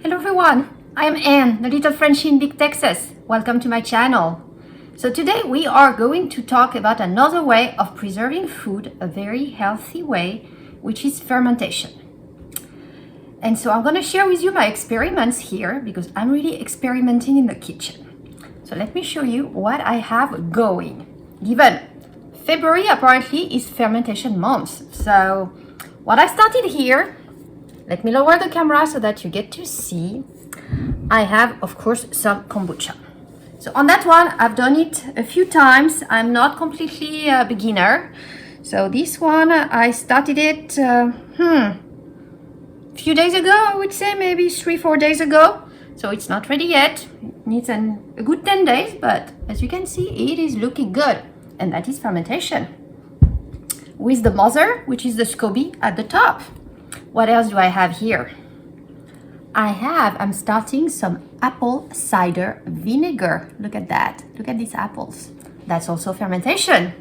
Hello everyone, I am Anne, the little Frenchie in Big Texas. Welcome to my channel. So today we are going to talk about another way of preserving food, a very healthy way, which is fermentation. And so I'm going to share with you my experiments here because I'm really experimenting in the kitchen. So let me show you what I have going. Given February apparently is fermentation month. So what I started here, let me lower the camera so that you get to see. I have, of course, some kombucha. So on that one, I've done it a few times. I'm not completely a beginner. So this one, I started it a few days ago, I would say, maybe 3-4 days ago. So it's not ready yet. It needs a good 10 days, but as you can see, it is looking good. And that is fermentation. With the mother, which is the SCOBY at the top. What else do I have here? I'm starting some apple cider vinegar. Look at that. Look at these apples. That's also fermentation.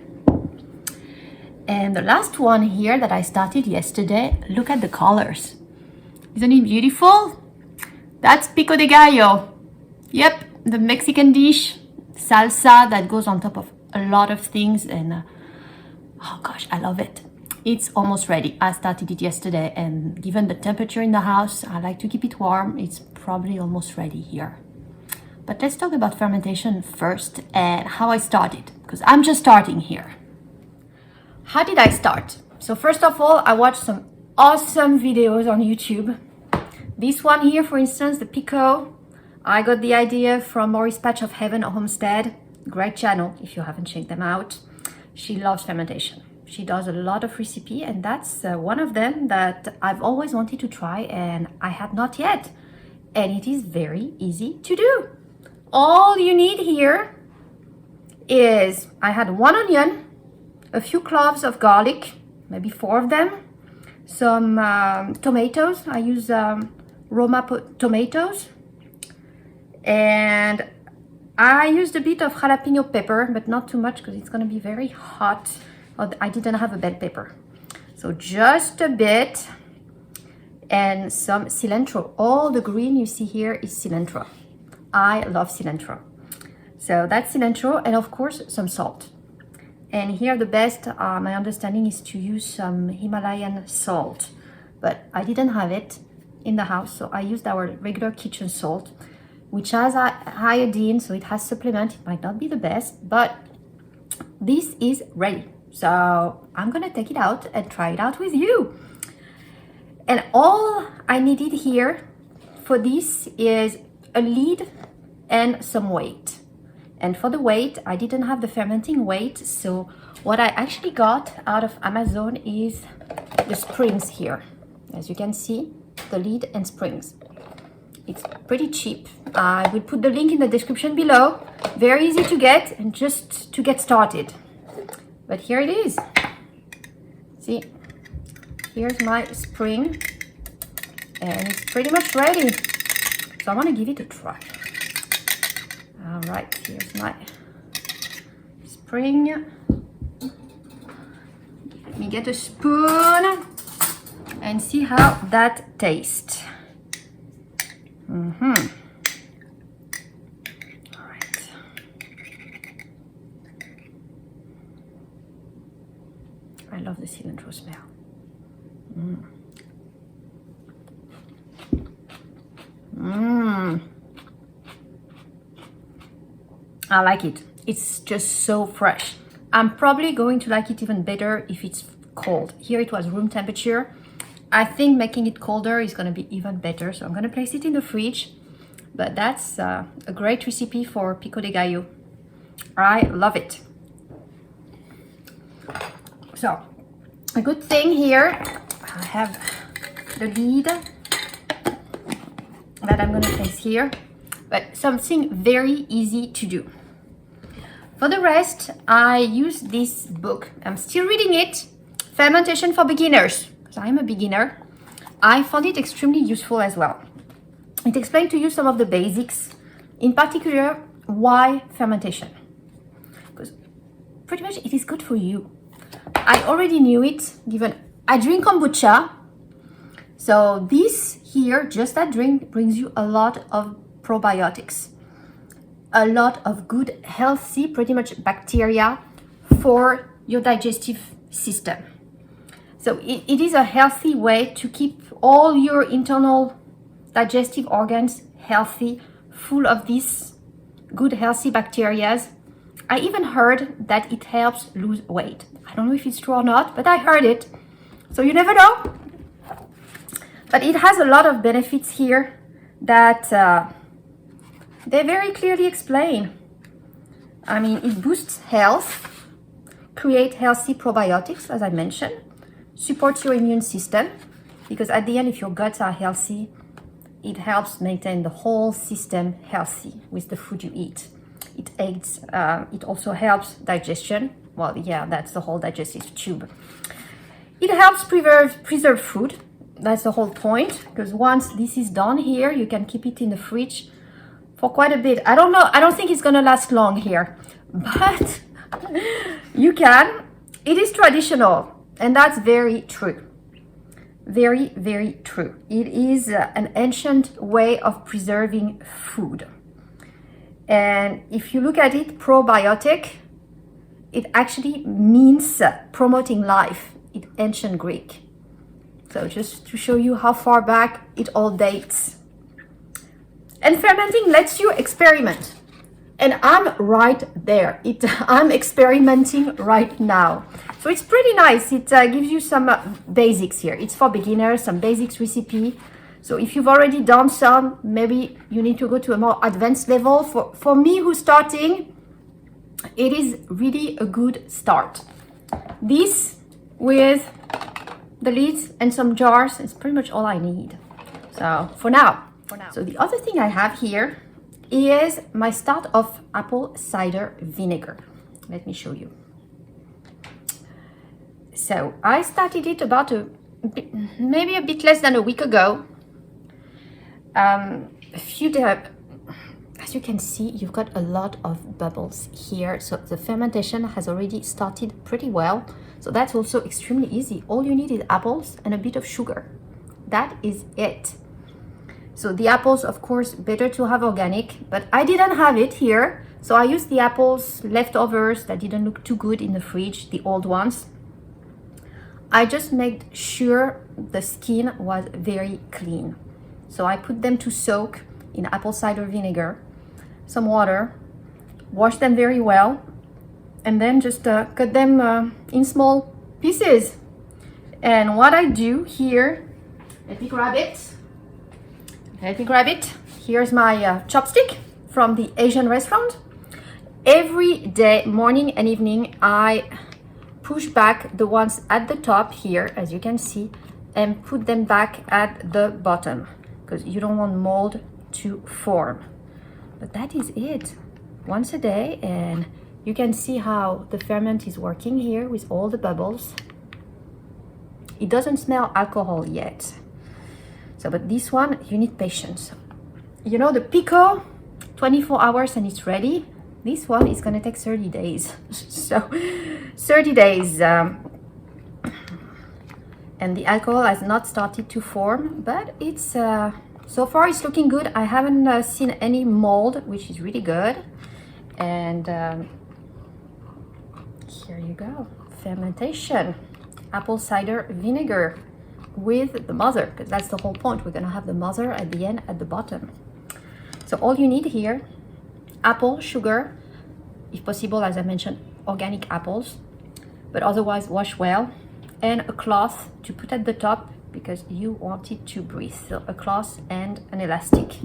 And the last one here that I started yesterday, look at the colors. Isn't it beautiful? That's Pico de Gallo. Yep, the Mexican dish, salsa that goes on top of a lot of things. And oh gosh, I love it. It's almost ready. I started it yesterday, and given the temperature in the house, I like to keep it warm. It's probably almost ready here. But let's talk about fermentation first and how I started, because I'm just starting here. How did I start? So first of all, I watched some awesome videos on YouTube. This one here, for instance, the Pico, I got the idea from Maurice Patch of Heaven Homestead. Great channel if you haven't checked them out. She loves fermentation. She does a lot of recipe, and that's one of them that I've always wanted to try and I had not yet. And it is very easy to do. All you need here is, I had 1 onion, a few cloves of garlic, maybe 4 of them, some tomatoes. I use Roma tomatoes, and I used a bit of jalapeño pepper, but not too much because it's going to be very hot. I didn't have a bell pepper, so just a bit, and some cilantro. All the green you see here is cilantro. I love cilantro. So that's cilantro, and of course some salt. And here the best, my understanding, is to use some Himalayan salt, but I didn't have it in the house, so I used our regular kitchen salt, which has iodine, so it has supplement. It might not be the best, but this is ready. So I'm gonna take it out and try it out with you. And all I needed here for this is a lid and some weight. And for the weight, I didn't have the fermenting weight, so what I actually got out of Amazon is the springs here. As you can see, the lid and springs. It's pretty cheap. I will put the link in the description below. Very easy to get, and just to get started. But here it is. See, here's my spring, and it's pretty much ready. So I want to give it a try. All right, here's my spring. Let me get a spoon and see how that tastes. I love the cilantro smell. I like it. It's just so fresh. I'm probably going to like it even better if it's cold. Here it was room temperature. I think making it colder is going to be even better. So I'm going to place it in the fridge. But that's a great recipe for Pico de Gallo. I love it. So, a good thing here, I have the lid that I'm going to place here, but something very easy to do. For the rest, I use this book. I'm still reading it, Fermentation for Beginners, because I'm a beginner. I found it extremely useful as well. It explains to you some of the basics, in particular, why fermentation. Because pretty much it is good for you. I already knew it, given I drink kombucha, So this here, just that drink, brings you a lot of probiotics, a lot of good, healthy, pretty much bacteria for your digestive system. So it is a healthy way to keep all your internal digestive organs healthy, full of these good, healthy bacteria. I even heard that it helps lose weight. I don't know if it's true or not, but I heard it. So you never know. But it has a lot of benefits here that they very clearly explain. I mean, it boosts health, create healthy probiotics, as I mentioned, supports your immune system, because at the end, if your guts are healthy, it helps maintain the whole system healthy with the food you eat. It aids, it also helps digestion. Well, yeah, that's the whole digestive tube. It helps preserve food. That's the whole point, because once this is done here, you can keep it in the fridge for quite a bit. I don't know, I don't think it's gonna last long here, but you can. It is traditional, and that's very true. Very, very true. It is an ancient way of preserving food. And if you look at it, probiotic, it actually means promoting life in ancient Greek. So just to show you how far back it all dates. And fermenting lets you experiment. And I'm right there. I'm experimenting right now. So it's pretty nice. It gives you some basics here. It's for beginners, some basics recipe. So if you've already done some, maybe you need to go to a more advanced level. For me who's starting, it is really a good start. This with the lids and some jars is pretty much all I need. So for now. So the other thing I have here is my start of apple cider vinegar. Let me show you. So I started it about maybe a bit less than a week ago. As you can see, you've got a lot of bubbles here. So the fermentation has already started pretty well. So that's also extremely easy. All you need is apples and a bit of sugar. That is it. So the apples, of course, better to have organic, but I didn't have it here. So I used the apples leftovers that didn't look too good in the fridge, the old ones. I just made sure the skin was very clean. So I put them to soak in apple cider vinegar, some water, wash them very well, and then just cut them in small pieces. And what I do here, let me grab it. Here's my chopstick from the Asian restaurant. Every day, morning and evening, I push back the ones at the top here, as you can see, and put them back at the bottom, because you don't want mold to form. But that is it. Once a day, and you can see how the ferment is working here with all the bubbles. It doesn't smell alcohol yet. So, but this one, you need patience. You know, the Pico, 24 hours and it's ready. This one is gonna take 30 days. So, 30 days. And the alcohol has not started to form, but it's, so far it's looking good. I haven't seen any mold, which is really good. And here you go, fermentation, apple cider vinegar with the mother, because that's the whole point. We're gonna have the mother at the end, at the bottom. So all you need here, apple, sugar, if possible, as I mentioned, organic apples, but otherwise wash well, and a cloth to put at the top because you want it to breathe. So a cloth and an elastic.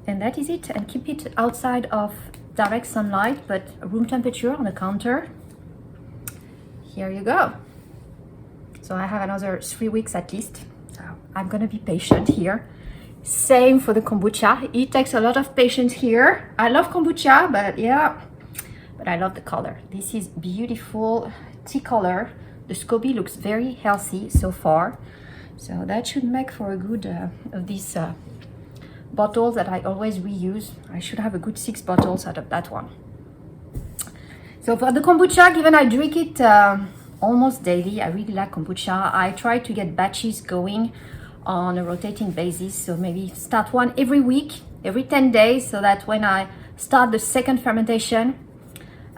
And that is it. And keep it outside of direct sunlight, but room temperature on the counter. Here you go. So I have another 3 weeks at least. So I'm gonna be patient here. Same for the kombucha. It takes a lot of patience here. I love kombucha, but yeah, but I love the color. This is beautiful tea color. The SCOBY looks very healthy so far. So that should make for a good of these bottles that I always reuse. I should have a good 6 bottles out of that one. So for the kombucha, given I drink it almost daily. I really like kombucha. I try to get batches going on a rotating basis, so maybe start one every week, every 10 days, so that when I start the second fermentation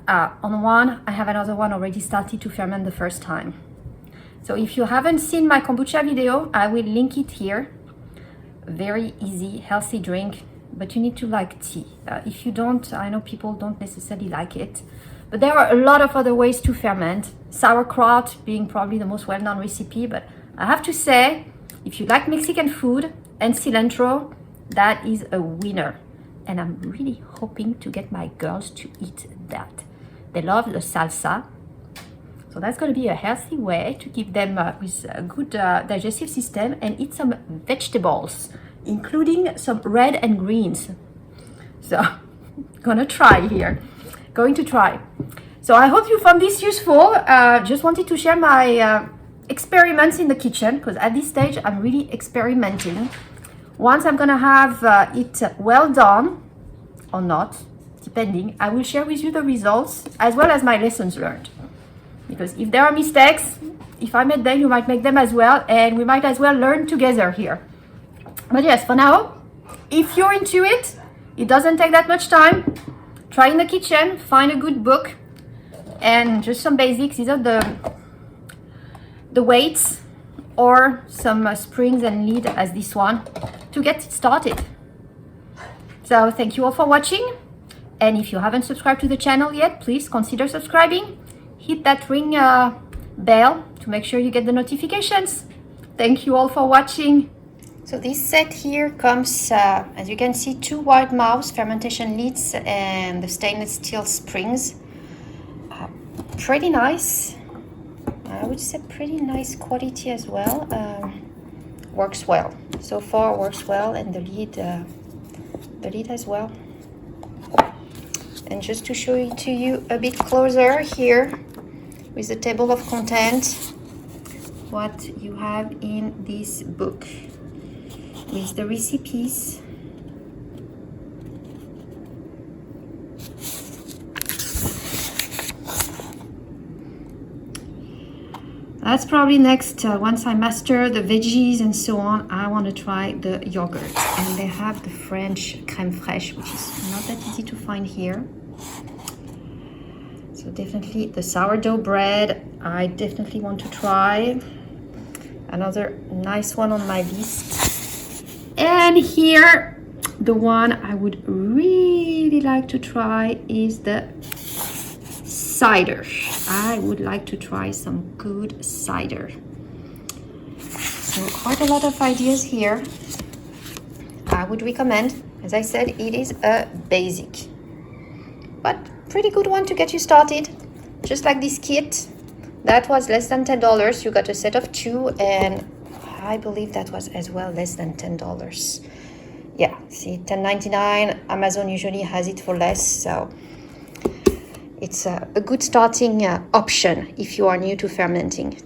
on one, I have another one already started to ferment the first time. So if you haven't seen my kombucha video, I will link it here. Very easy, healthy drink, but you need to like tea. If you don't, I know people don't necessarily like it, but there are a lot of other ways to ferment. Sauerkraut being probably the most well-known recipe, but I have to say, if you like Mexican food and cilantro, that is a winner. And I'm really hoping to get my girls to eat that. They love the salsa. So that's going to be a healthy way to keep them with a good digestive system and eat some vegetables, including some red and greens. So, going to try. So I hope you found this useful. Just wanted to share my experiments in the kitchen, because at this stage I'm really experimenting. Once I'm gonna have it well done or not, depending, I will share with you the results as well as my lessons learned. Because if there are mistakes, if I made them, you might make them as well, and we might as well learn together here. But yes, for now, if you're into it, it doesn't take that much time. Try in the kitchen, find a good book, and just some basics. These are the weights or some springs and lead as this one to get started. So thank you all for watching, and if you haven't subscribed to the channel yet, please consider subscribing. Hit that ring bell to make sure you get the notifications. Thank you all for watching. So this set here comes, as you can see, 2 wide mouths, fermentation lids, and the stainless steel springs. Pretty nice. I would say pretty nice quality as well. Works well. So far works well, and the lid as well. And just to show it to you a bit closer here, with the table of contents, what you have in this book, with the recipes. That's probably next, once I master the veggies and so on, I want to try the yogurt. And they have the French crème fraîche, which is not that easy to find here. So definitely the sourdough bread, I definitely want to try. Another nice one on my list. And here, the one I would really like to try is the cider. I would like to try some good cider. So quite a lot of ideas here. I would recommend, as I said, it is a basic, but pretty good one to get you started. Just like this kit, that was less than $10. You got a set of 2, and I believe that was as well less than $10. Yeah, see, $10.99. Amazon usually has it for less, so it's a good starting option if you are new to fermenting.